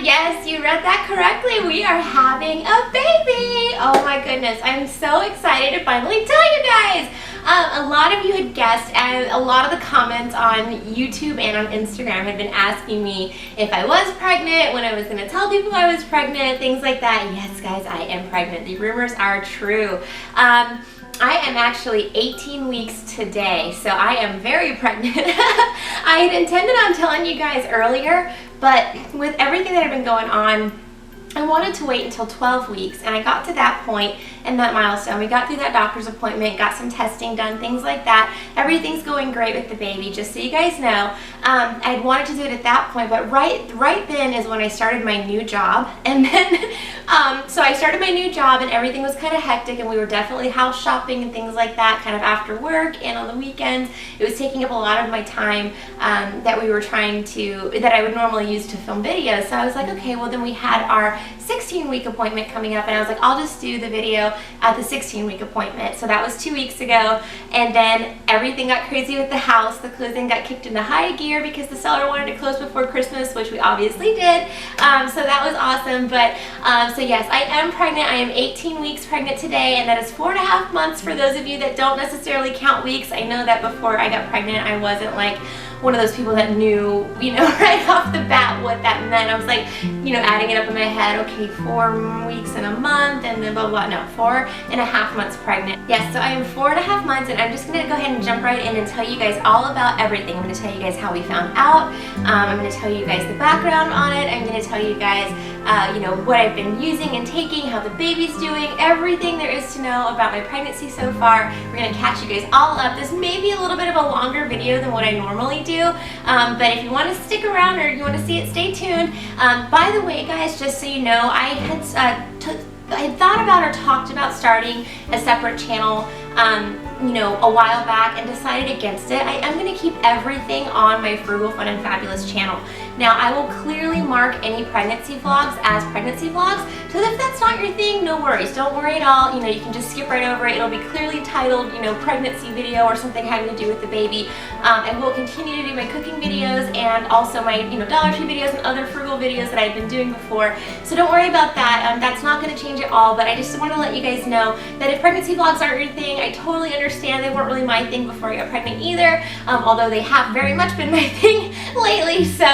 Yes, you read that correctly. We are having a baby. Oh my goodness, I'm so excited to finally tell you guys. A lot of you had guessed, and a lot of the comments on YouTube and on Instagram had been asking me if I was pregnant, when I was going to tell people I was pregnant, things like that. Yes, guys, I am pregnant. The rumors are true. I am actually 18 weeks today, so I am very pregnant. I had intended on telling you guys earlier, but with everything that had been going on, I wanted to wait until 12 weeks, and I got to that point and that milestone. We got through that doctor's appointment, got some testing done, things like that. Everything's going great with the baby, just so you guys know. I wanted to do it at that point, but right then is when I started my new job, and then so I started my new job, and everything was kind of hectic, and we were definitely house shopping and things like that, kind of after work and on the weekends. It was taking up a lot of my time that I would normally use to film videos. So I was like, okay, well then we had our 16-week appointment coming up, and I was like, I'll just do the video at the 16-week appointment. So that was 2 weeks ago, and then everything got crazy with the house. The closing got kicked into high gear because the seller wanted to close before Christmas, which we obviously did. So that was awesome. But so yes, I am pregnant. I am 18 weeks pregnant today, and that is 4.5 months for those of you that don't necessarily count weeks. I know that before I got pregnant, I wasn't like one of those people that knew, right off the bat what that meant. I was like, adding it up in my head, okay, 4 weeks and a month, and then blah, blah, no, 4.5 months pregnant. Yes, so I am 4.5 months, and I'm just gonna go ahead and jump right in and tell you guys all about everything. I'm gonna tell you guys how we found out. I'm gonna tell you guys the background on it. I'm gonna tell you guys, what I've been using and taking, how the baby's doing, everything there is to know about my pregnancy so far. We're gonna catch you guys all up. This may be a little bit of a longer video than what I normally do, but if you want to stick around or you want to see it, stay tuned. By the way, guys, just so you know, I had thought about or talked about starting a separate channel a while back and decided against it. I am going to keep everything on my Frugal, Fun, and Fabulous channel. Now, I will clearly mark any pregnancy vlogs as pregnancy vlogs, so if that's not your thing, no worries. Don't worry at all. You can just skip right over it. It'll be clearly titled, pregnancy video or something having to do with the baby. I will continue to do my cooking videos and also my, Dollar Tree videos and other Frugal videos that I've been doing before. So don't worry about that. That's not going to change at all, but I just want to let you guys know that if pregnancy vlogs aren't your thing, I totally understand. They weren't really my thing before I got pregnant either, although they have very much been my thing lately. So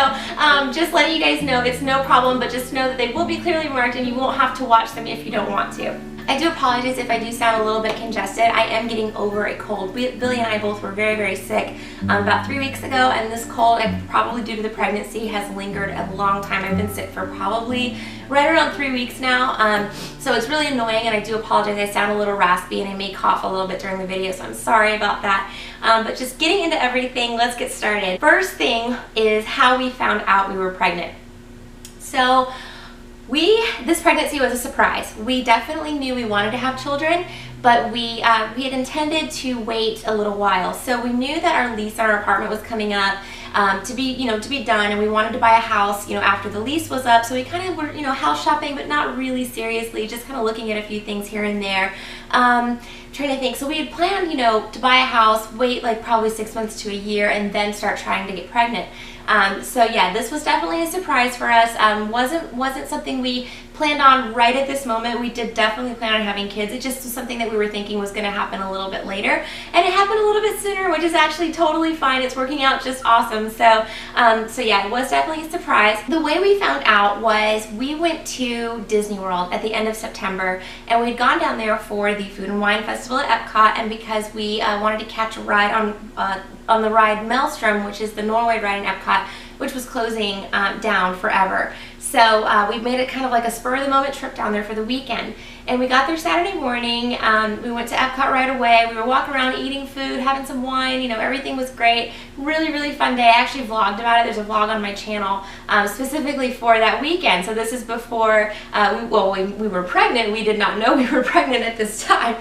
just letting you guys know, it's no problem, but just know that they will be clearly marked and you won't have to watch them if you don't want to. I do apologize if I do sound a little bit congested. I am getting over a cold. Billy and I both were very, very sick about 3 weeks ago, and this cold, probably due to the pregnancy, has lingered a long time. I've been sick for probably right around 3 weeks now, so it's really annoying, and I do apologize. I sound a little raspy, and I may cough a little bit during the video, so I'm sorry about that. But just getting into everything, let's get started. First thing is how we found out we were pregnant. So this pregnancy was a surprise. We definitely knew we wanted to have children, but we had intended to wait a little while. So we knew that our lease on our apartment was coming up to be done, and we wanted to buy a house, after the lease was up. So we kind of were, house shopping, but not really seriously, just kind of looking at a few things here and there. Trying to think. So we had planned, to buy a house, wait like probably 6 months to a year, and then start trying to get pregnant. So yeah, this was definitely a surprise for us. Wasn't something we planned on right at this moment. We did definitely plan on having kids. It just was something that we were thinking was going to happen a little bit later, and it happened a little bit sooner, which is actually totally fine. It's working out just awesome. So yeah, it was definitely a surprise. The way we found out was we went to Disney World at the end of September, and we'd gone down there for the Food and Wine Festival at Epcot, and because we wanted to catch a ride on the ride Maelstrom, which is the Norway ride in Epcot, which was closing down forever. So we made it kind of like a spur-of-the-moment trip down there for the weekend. And we got there Saturday morning. We went to Epcot right away. We were walking around eating food, having some wine. Everything was great. Really, really fun day. I actually vlogged about it. There's a vlog on my channel specifically for that weekend. So this is before, we were pregnant. We did not know we were pregnant at this time.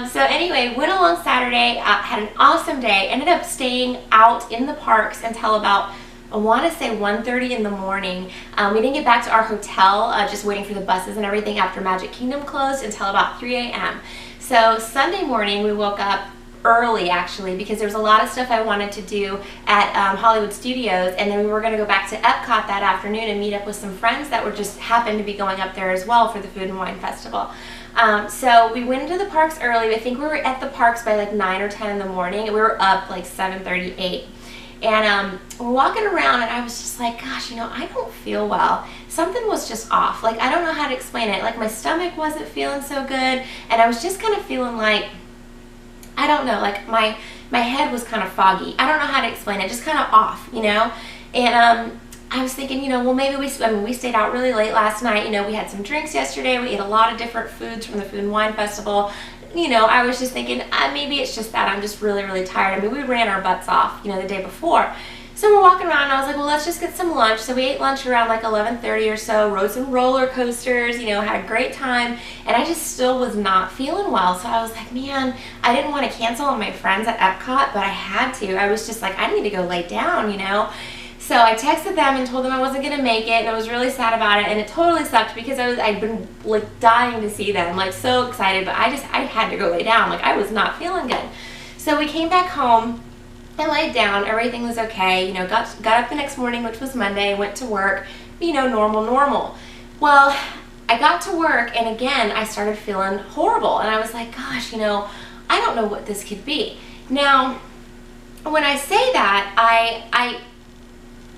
So anyway, went along Saturday, had an awesome day. Ended up staying out in the parks until about, I want to say 1:30 in the morning. We didn't get back to our hotel, just waiting for the buses and everything after Magic Kingdom closed until about 3 a.m. So Sunday morning we woke up early actually, because there was a lot of stuff I wanted to do at Hollywood Studios, and then we were going to go back to Epcot that afternoon and meet up with some friends that were just happened to be going up there as well for the Food and Wine Festival. So we went into the parks early. I think we were at the parks by like 9 or 10 in the morning, and we were up like 7:30, 8. And we're walking around, and I was just like, gosh, I don't feel well. Something was just off. Like, I don't know how to explain it. Like, my stomach wasn't feeling so good, and I was just kind of feeling like, I don't know, like my head was kind of foggy. I don't know how to explain it, just kind of off, And I was thinking, well, maybe we stayed out really late last night. We had some drinks yesterday. We ate a lot of different foods from the Food and Wine Festival. I was just thinking, maybe it's just that I'm just really, really tired. I mean, we ran our butts off, the day before. So we're walking around, and I was like, well, let's just get some lunch. So we ate lunch around like 11:30 or so, rode some roller coasters, had a great time, and I just still was not feeling well. So I was like, man, I didn't want to cancel on my friends at Epcot, but I had to. I was just like, I need to go lay down, So I texted them and told them I wasn't going to make it, and I was really sad about it, and it totally sucked because I'd been like dying to see them, like so excited, but I had to go lay down. Like, I was not feeling good. So we came back home and laid down. Everything was okay. Got up the next morning, which was Monday, went to work, normal. Well, I got to work, and again, I started feeling horrible, and I was like, gosh, I don't know what this could be. Now, when I say that, I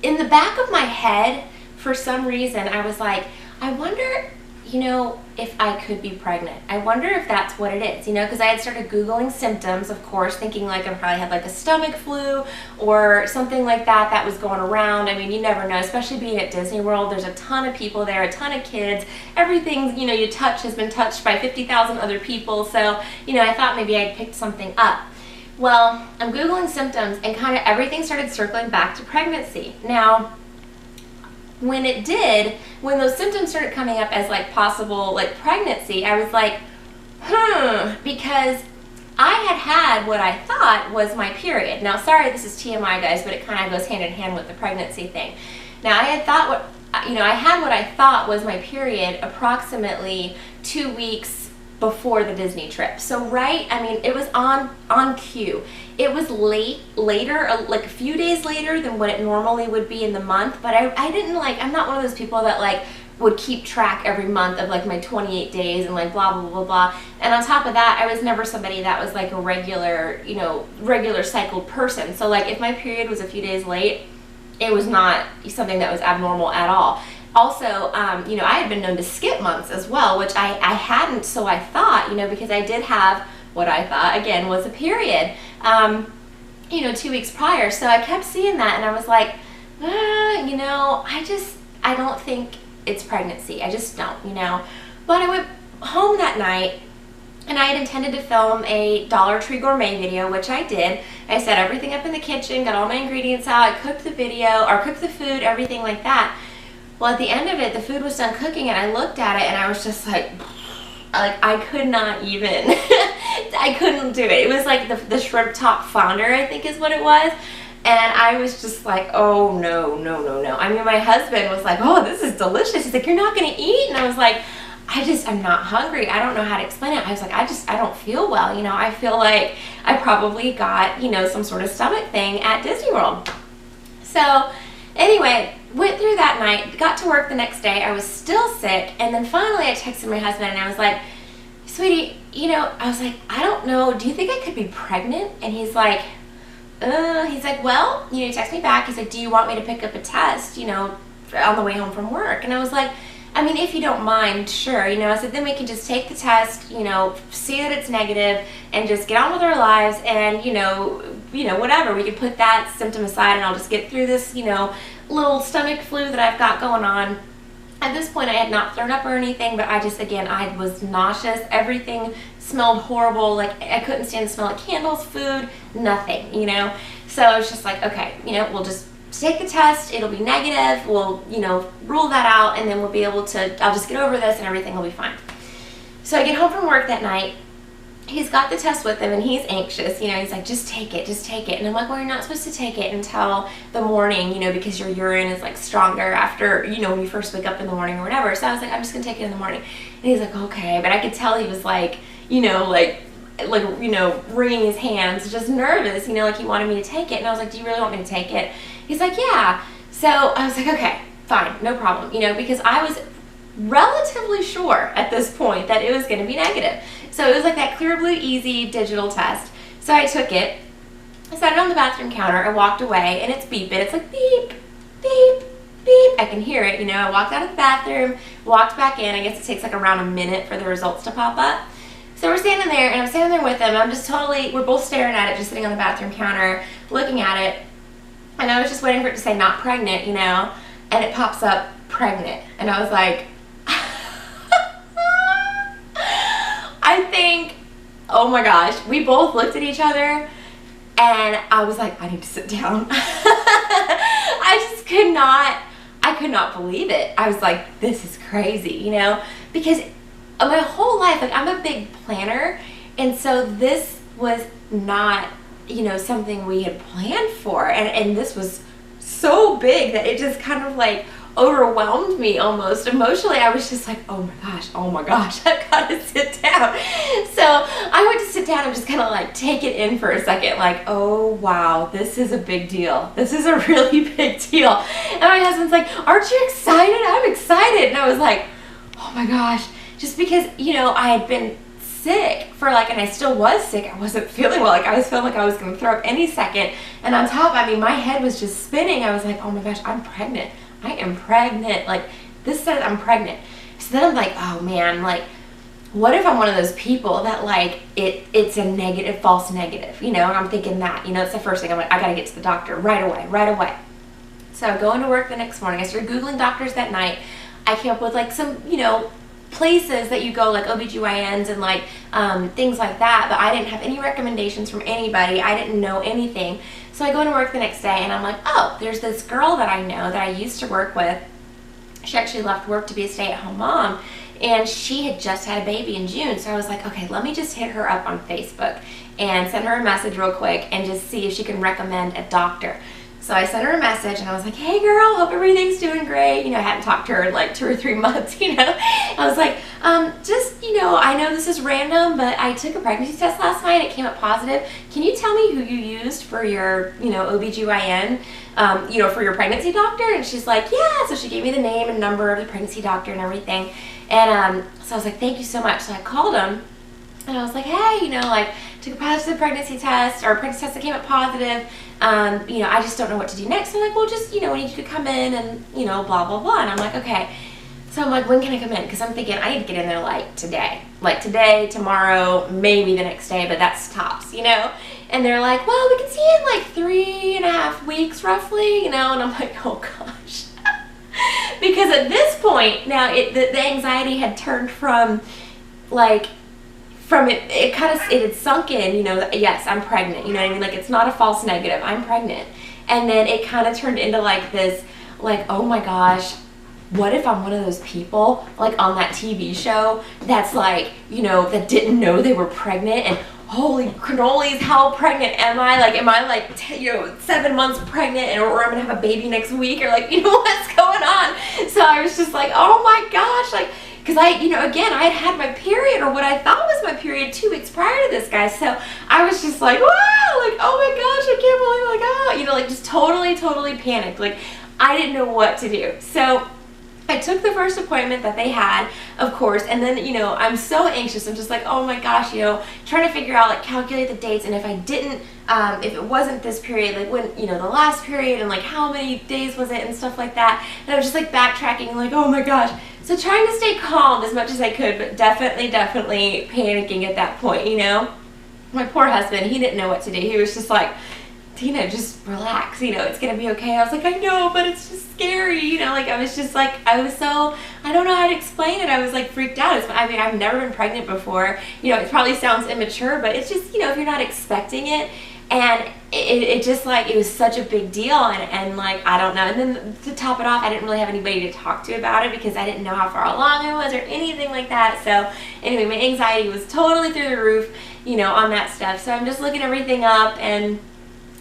in the back of my head, for some reason, I was like, I wonder, if I could be pregnant. I wonder if that's what it is, because I had started Googling symptoms, of course, thinking like I probably had like a stomach flu or something like that was going around. I mean, you never know, especially being at Disney World. There's a ton of people there, a ton of kids. Everything, you touch has been touched by 50,000 other people. So, I thought maybe I'd picked something up. Well, I'm Googling symptoms, and kind of everything started circling back to pregnancy. Now, when those symptoms started coming up as like possible like pregnancy, I was like, because I had what I thought was my period. Now, sorry, this is TMI, guys, but it kind of goes hand in hand with the pregnancy thing. Now, I had what I thought was my period approximately 2 weeks before the Disney trip. So it was on cue. It was later, like a few days later than what it normally would be in the month, but I didn't I'm not one of those people that like would keep track every month of like my 28 days and like blah, blah, blah, blah. And on top of that, I was never somebody that was like a regular cycled person. So like if my period was a few days late, it was not something that was abnormal at all. Also, I had been known to skip months as well, which I hadn't, so I thought, because I did have what I thought, again, was a period, 2 weeks prior. So I kept seeing that, and I was like, I don't think it's pregnancy. I just don't, But I went home that night, and I had intended to film a Dollar Tree gourmet video, which I did. I set everything up in the kitchen, got all my ingredients out, I cooked the food, everything like that. Well, at the end of it, the food was done cooking, and I looked at it, and I was just like I could not even, I couldn't do it. It was like the shrimp top flounder, I think is what it was. And I was just like, oh, no. I mean, my husband was like, oh, this is delicious. He's like, you're not going to eat? And I was like, I'm not hungry. I don't know how to explain it. I was like, I don't feel well. I feel like I probably got, some sort of stomach thing at Disney World. So anyway, went through that night, got to work the next day. I was still sick. And then finally I texted my husband, and I was like, sweetie, I was like, I don't know. Do you think I could be pregnant? And he's like, well, he texted me back. He's like, do you want me to pick up a test, on the way home from work? And I was like, I mean, if you don't mind, sure. I said, then we can just take the test, see that it's negative, and just get on with our lives, and, whatever. We can put that symptom aside, and I'll just get through this, little stomach flu that I've got going on. At this point, I had not thrown up or anything, but I was nauseous. Everything smelled horrible. Like, I couldn't stand the smell of candles, food, nothing, So I was just like, okay, we'll just take the test. It'll be negative. We'll, rule that out, and then we'll be able to, I'll just get over this, and everything will be fine. So I get home from work that night. He's got the test with him, and he's anxious, he's like, just take it. And I'm like, well, you're not supposed to take it until the morning, because your urine is like stronger after, when you first wake up in the morning or whatever. So I was like, I'm just gonna take it in the morning. And he's like, okay. But I could tell he was like, like, you know, wringing his hands, just nervous, you know, like he wanted me to take it. And I was like, do you really want me to take it? He's like, yeah. So I was like, okay, fine, no problem, you know, because I was relatively sure at this point that it was going to be negative. So it was like that Clear Blue Easy digital test. So I took it, I set it on the bathroom counter, I walked away, and it's beeping. It's like beep, beep, beep. I can hear it, you know. I walked out of the bathroom, walked back in. I guess it takes like around a minute for the results to pop up. So we're standing there, and I'm standing there with him. I'm just totally, we're both staring at it, just sitting on the bathroom counter, looking at it. And I was just waiting for it to say not pregnant, you know, and it pops up pregnant. And I was like, I think, oh my gosh, we both looked at each other, and I was like, I need to sit down. I just could not believe it. I was like, this is crazy, you know, because my whole life, like, I'm a big planner, and so this was not, you know, something we had planned for, and this was so big that it just kind of like overwhelmed me almost emotionally. I was just like, oh my gosh, I've got to sit down. So I went to sit down and just kind of like take it in for a second, like, oh wow, this is a big deal. This is a really big deal. And my husband's like, aren't you excited? I'm excited. And I was like, oh my gosh, just because, you know, I had been sick for like, and I still was sick. I wasn't feeling well. Like, I was feeling like I was going to throw up any second. And on top, I mean, my head was just spinning. I was like, oh my gosh, I'm pregnant. I am pregnant. Like, this says I'm pregnant. So then I'm like, oh man, like, what if I'm one of those people that like it's a negative, false negative, you know? And I'm thinking that, you know, it's the first thing. I'm like, I gotta get to the doctor right away. So I go into work the next morning. I started Googling doctors that night. I came up with like some, you know, places that you go, like OBGYNs and like things like that, but I didn't have any recommendations from anybody. I didn't know anything. So I go to work the next day, and I'm like, oh, there's this girl that I know that I used to work with. She actually left work to be a stay-at-home mom, and she had just had a baby in June. So I was like, okay, let me just hit her up on Facebook and send her a message real quick and just see if she can recommend a doctor. So I sent her a message, and I was like, hey girl, hope everything's doing great. You know, I hadn't talked to her in like 2 or 3 months, you know. I was like, just, you know, I know this is random, but I took a pregnancy test last night. It came up positive. Can you tell me who you used for your, you know, OBGYN, you know, for your pregnancy doctor? And she's like, yeah. So she gave me the name and number of the pregnancy doctor and everything. And so I was like, thank you so much. So I called him, and I was like, hey, you know, like, took a positive pregnancy test, or a pregnancy test that came up positive. You know, I just don't know what to do next. They're like, well, just, you know, we need you to come in and, you know, blah, blah, blah. And I'm like, okay. So I'm like, when can I come in? Because I'm thinking I need to get in there like today. Like today, tomorrow, maybe the next day, but that's tops, you know? And they're like, well, we can see you in like 3.5 weeks roughly, you know? And I'm like, oh gosh. Because at this point, now the anxiety had turned from like, it had sunk in, you know, yes, I'm pregnant, you know what I mean? Like, it's not a false negative, I'm pregnant. And then it kind of turned into like this, like, oh my gosh, what if I'm one of those people, like on that TV show, that's like, you know, that didn't know they were pregnant, and holy cannolis, how pregnant am I? Like, am I like, you know, 7 months pregnant, or I'm gonna have a baby next week, or like, you know, what's going on? So I was just like, oh my gosh, like, because I, you know, again, I had my period, or what I thought was my period 2 weeks prior to this, guy. So I was just like, wow, like, oh my gosh, I can't believe, like, oh, you know, like, just totally panicked. Like, I didn't know what to do. So I took the first appointment that they had, of course, and then, you know, I'm so anxious. I'm just like, oh my gosh, you know, trying to figure out, like, calculate the dates, and if I didn't, if it wasn't this period, like, when, you know, the last period, and like, how many days was it, and stuff like that. And I was just like backtracking, like, oh my gosh. So trying to stay calm as much as I could, but definitely panicking at that point, you know. My poor husband, he didn't know what to do. He was just like, Tina, just relax, you know, it's gonna be okay. I was like, I know, but it's just scary, you know, like, I was just like, I don't know how to explain it. I was like freaked out. I mean, I've never been pregnant before. You know, it probably sounds immature, but it's just, you know, if you're not expecting it, and it just like, it was such a big deal, and like, I don't know. And then to top it off, I didn't really have anybody to talk to about it, because I didn't know how far along I was or anything like that. So anyway, my anxiety was totally through the roof, you know, on that stuff. So I'm just looking everything up and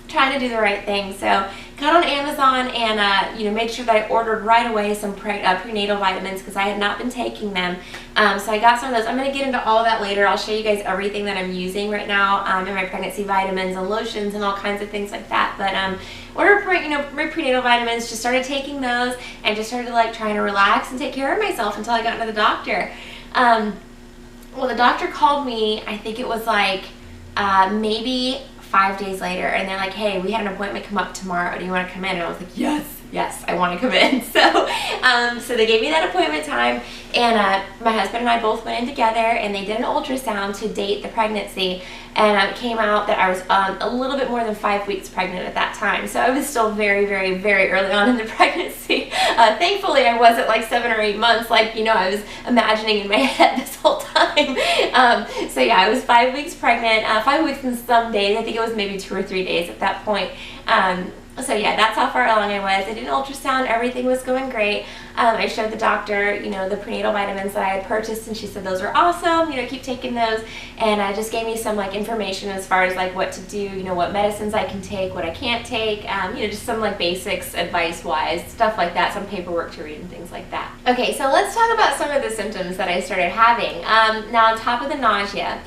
trying to do the right thing. So got on Amazon and you know, made sure that I ordered right away some prenatal vitamins because I had not been taking them. So I got some of those. I'm going to get into all of that later. I'll show you guys everything that I'm using right now in my pregnancy vitamins and lotions and all kinds of things like that. But ordered my prenatal vitamins, just started taking those and just started like trying to relax and take care of myself until I got into the doctor. Well, the doctor called me, I think it was like maybe 5 days later, and they're like, hey, we had an appointment come up tomorrow. Do you want to come in? And I was like, yes, I want to come in. So they gave me that appointment time, and my husband and I both went in together, and they did an ultrasound to date the pregnancy, and it came out that I was a little bit more than 5 weeks pregnant at that time. So I was still very, very, very early on in the pregnancy. Thankfully, I wasn't like 7 or 8 months like, you know, I was imagining in my head this whole time. So yeah, I was 5 weeks pregnant, 5 weeks and some days. I think it was maybe 2 or 3 days at that point. So yeah, that's how far along I was. I did an ultrasound, everything was going great. I showed the doctor, you know, the prenatal vitamins that I had purchased, and she said those are awesome, you know, keep taking those, and just gave me some like information as far as like what to do, you know, what medicines I can take, what I can't take, you know, just some like basics advice-wise, stuff like that, some paperwork to read and things like that. Okay, so let's talk about some of the symptoms that I started having. Now on top of the nausea,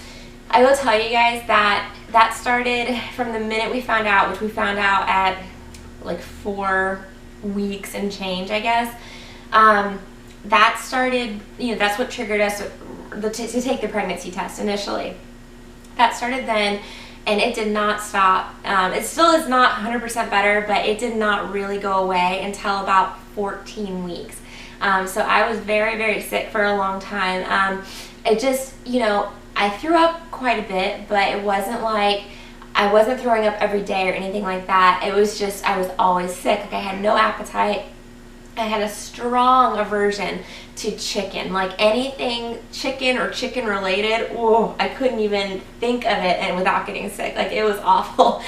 I will tell you guys that that started from the minute we found out, which we found out at like 4 weeks and change, I guess. That started, you know, that's what triggered us to take the pregnancy test initially. That started then, and it did not stop. It still is not 100% better, but it did not really go away until about 14 weeks. So I was very, very sick for a long time. It just, you know, I threw up quite a bit, but it wasn't like I wasn't throwing up every day or anything like that. It was just, I was always sick. Like I had no appetite. I had a strong aversion to chicken. Like anything chicken or chicken related, oh, I couldn't even think of it and without getting sick. Like it was awful.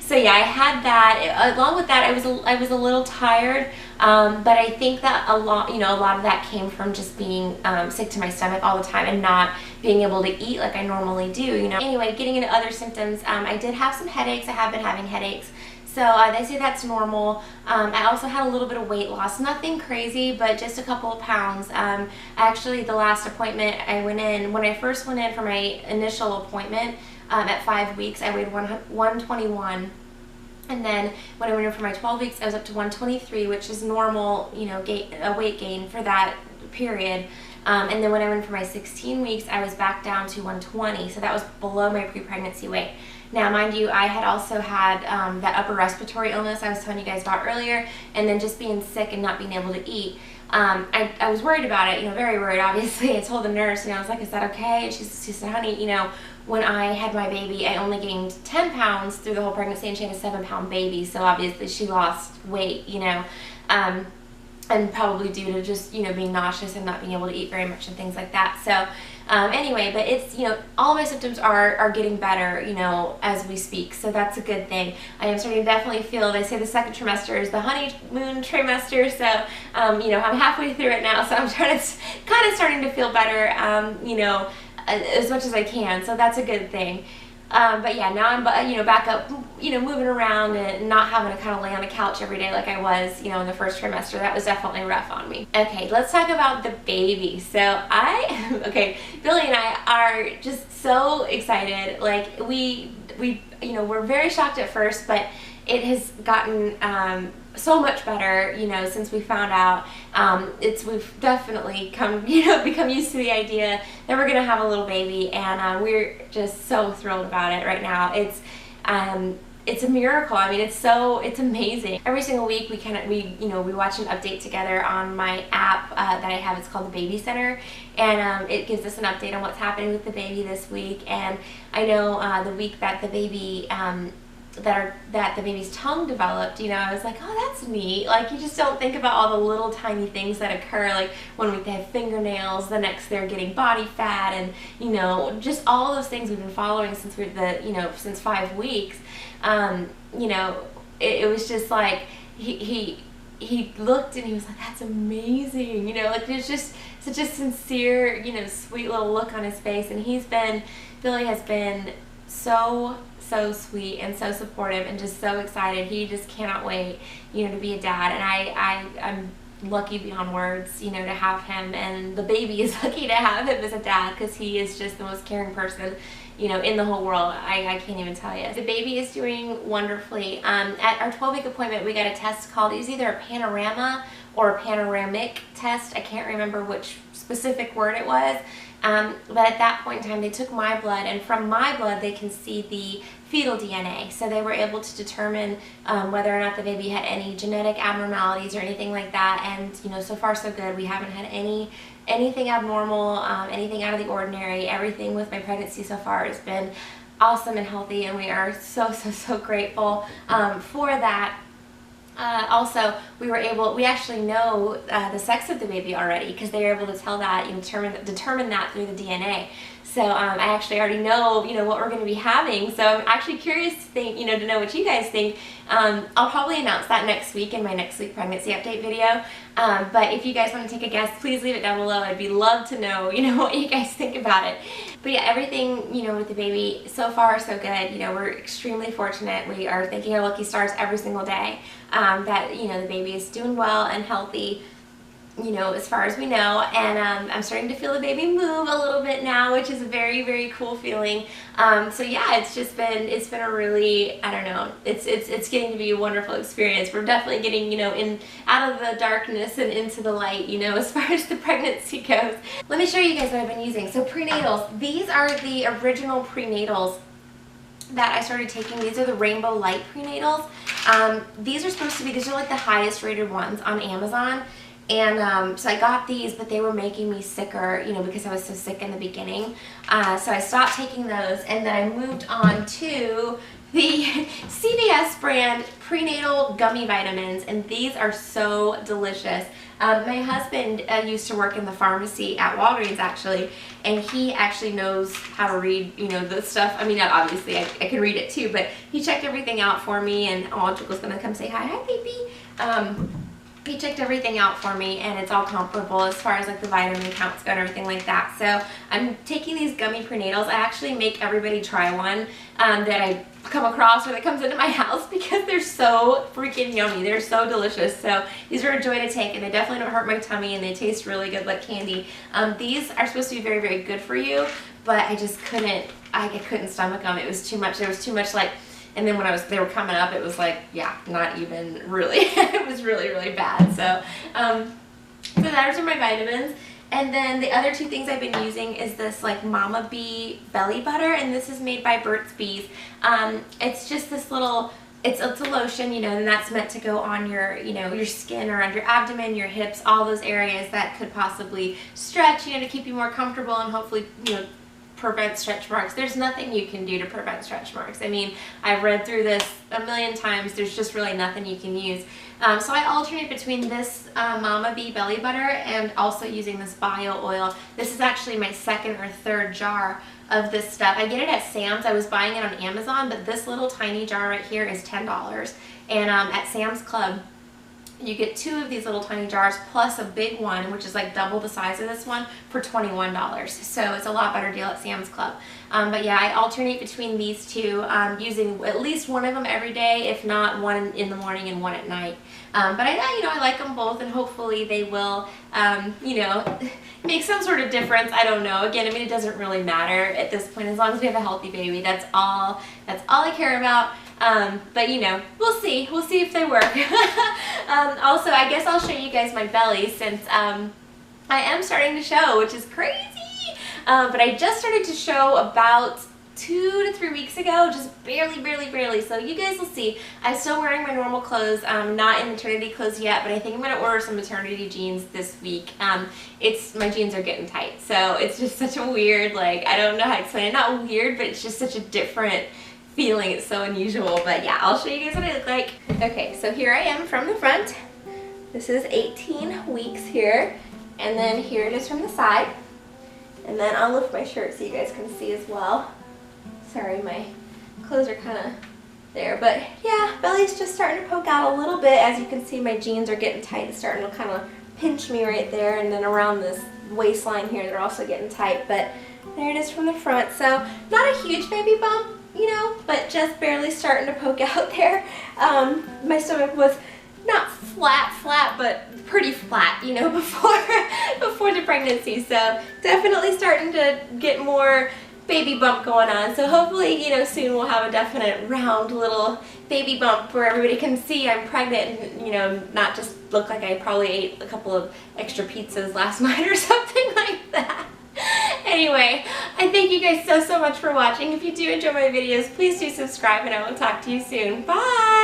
So yeah, I had that. Along with that, I was a little tired. But I think that a lot of that came from just being sick to my stomach all the time and not being able to eat like I normally do, you know. Anyway, getting into other symptoms, I did have some headaches. I have been having headaches. So they say that's normal. I also had a little bit of weight loss, nothing crazy, but just a couple of pounds. Actually, the last appointment I went in, when I first went in for my initial appointment at 5 weeks, I weighed 121. And then when I went in for my 12 weeks, I was up to 123, which is normal, you know, a weight gain for that period. And then when I went for my 16 weeks, I was back down to 120, so that was below my pre-pregnancy weight. Now, mind you, I had also had that upper respiratory illness I was telling you guys about earlier, and then just being sick and not being able to eat. I was worried about it, you know, very worried, obviously. I told the nurse, you know, I was like, is that okay? And she said, honey, you know, when I had my baby, I only gained 10 pounds through the whole pregnancy, and she had a 7-pound baby, so obviously she lost weight, you know, and probably due to just, you know, being nauseous and not being able to eat very much and things like that. So anyway, but it's, you know, all my symptoms are getting better, you know, as we speak, so that's a good thing. I am starting to definitely feel, they say the second trimester is the honeymoon trimester, so, you know, I'm halfway through it now, so I'm kind of starting to feel better, you know, as much as I can, so that's a good thing. But yeah, now I'm, you know, back up, you know, moving around and not having to kind of lay on the couch every day like I was, you know, in the first trimester. That was definitely rough on me. Okay, let's talk about the baby. So okay, Billy and I are just so excited. Like we, you know, we're very shocked at first, but it has gotten so much better, you know, since we found out. We've definitely become used to the idea that we're gonna have a little baby, and we're just so thrilled about it right now. It's a miracle. I mean, it's amazing. Every single week we watch an update together on my app that I have. It's called the Baby Center, and it gives us an update on what's happening with the baby this week. And I know the week that the baby that the baby's tongue developed, you know, I was like, oh, that's neat. Like, you just don't think about all the little tiny things that occur, like when they have fingernails, the next they're getting body fat, and, you know, just all those things we've been following since since 5 weeks. You know, it was just like he looked and he was like, that's amazing, you know, like there's just such a sincere, you know, sweet little look on his face, and Billy has been so sweet and so supportive and just so excited. He just cannot wait, you know, to be a dad, and I'm lucky beyond words, you know, to have him, and the baby is lucky to have him as a dad because he is just the most caring person, you know, in the whole world. I can't even tell you. The baby is doing wonderfully. At our 12-week appointment, we got a test called, it was either a panorama or a panoramic test. I can't remember which specific word it was. But at that point in time, they took my blood, and from my blood, they can see the fetal DNA. So they were able to determine whether or not the baby had any genetic abnormalities or anything like that. And, you know, so far so good. We haven't had anything abnormal, anything out of the ordinary. Everything with my pregnancy so far has been awesome and healthy, and we are so grateful for that. Also, we actually know the sex of the baby already because they were able to tell that, you know, determine that through the DNA. So I actually already know, you know, what we're going to be having. So I'm actually curious to think, you know, to know what you guys think. I'll probably announce that next week in my next week pregnancy update video. But if you guys want to take a guess, please leave it down below. I'd be love to know, you know, what you guys think about it. But yeah, everything, you know, with the baby so far so good. You know, we're extremely fortunate. We are thanking our lucky stars every single day that, you know, the baby is doing well and healthy, you know, as far as we know. And I'm starting to feel the baby move a little bit now, which is a very cool feeling. So yeah, it's been a really, I don't know, it's getting to be a wonderful experience. We're definitely getting, you know, out of the darkness and into the light, you know, as far as the pregnancy goes. Let me show you guys what I've been using. So prenatals, these are the original prenatals that I started taking. These are the Rainbow Light prenatals. These are like the highest rated ones on Amazon. And so I got these, but they were making me sicker, you know, because I was so sick in the beginning. So I stopped taking those, and then I moved on to the CVS brand prenatal gummy vitamins, and these are so delicious. My husband used to work in the pharmacy at Walgreens, actually, and he actually knows how to read, you know, the stuff. I mean, obviously I can read it too, but he checked everything out for me, and Jiggle's gonna come say hi. Hi, baby. He checked everything out for me, and it's all comparable as far as like the vitamin counts go and everything like that. So I'm taking these gummy prenatals. I actually make everybody try one that I come across or that comes into my house because they're so freaking yummy. They're so delicious. So these are a joy to take, and they definitely don't hurt my tummy, and they taste really good like candy. These are supposed to be very good for you, but I just couldn't stomach them. It was too much. There was too much, like. And then when they were coming up, it was like, yeah, not even really. It was really bad. So, so those are my vitamins. And then the other two things I've been using is this like Mama Bee belly butter, and this is made by Burt's Bees. It's just this little, it's a lotion, you know, and that's meant to go on your, you know, your skin or on your abdomen, your hips, all those areas that could possibly stretch, you know, to keep you more comfortable and hopefully, you know, prevent stretch marks. There's nothing you can do to prevent stretch marks. I mean, I've read through this a million times. There's just really nothing you can use. So I alternate between this Mama Bee belly butter and also using this bio oil. This is actually my second or third jar of this stuff. I get it at Sam's. I was buying it on Amazon, but this little tiny jar right here is $10. And at Sam's Club, you get 2 of these little tiny jars plus a big one, which is like double the size of this one, for $21. So it's a lot better deal at Sam's Club. But yeah, I alternate between these two, using at least one of them every day, if not one in the morning and one at night. But I like them both, and hopefully they will, you know, make some sort of difference. I don't know. Again, I mean, it doesn't really matter at this point. As long as we have a healthy baby, that's all I care about. But you know, we'll see if they work. Also, I guess I'll show you guys my belly, since I am starting to show, which is crazy. But I just started to show about 2 to 3 weeks ago, just barely. So you guys will see. I'm still wearing my normal clothes. I'm not in maternity clothes yet, but I think I'm gonna order some maternity jeans this week. My jeans are getting tight, so it's just such a weird, like, I don't know how to explain it. Not weird, but it's just such a different feeling. It's so unusual. But yeah, I'll show you guys what I look like. Okay, so here I am from the front. This is 18 weeks here, and then here it is from the side. And then I'll lift my shirt so you guys can see as well. Sorry, my clothes are kind of there, but yeah, belly's just starting to poke out a little bit. As you can see, my jeans are getting tight. It's starting to kind of pinch me right there, and then around this waistline here, they're also getting tight. But there it is from the front. So not a huge baby bump, you know, but just barely starting to poke out there. My stomach was not flat, but pretty flat, you know, before the pregnancy. So definitely starting to get more baby bump going on. So hopefully, you know, soon we'll have a definite round little baby bump where everybody can see I'm pregnant and, you know, not just look like I probably ate a couple of extra pizzas last night or something like that. Anyway, I thank you guys so much for watching. If you do enjoy my videos, please do subscribe and I will talk to you soon. Bye!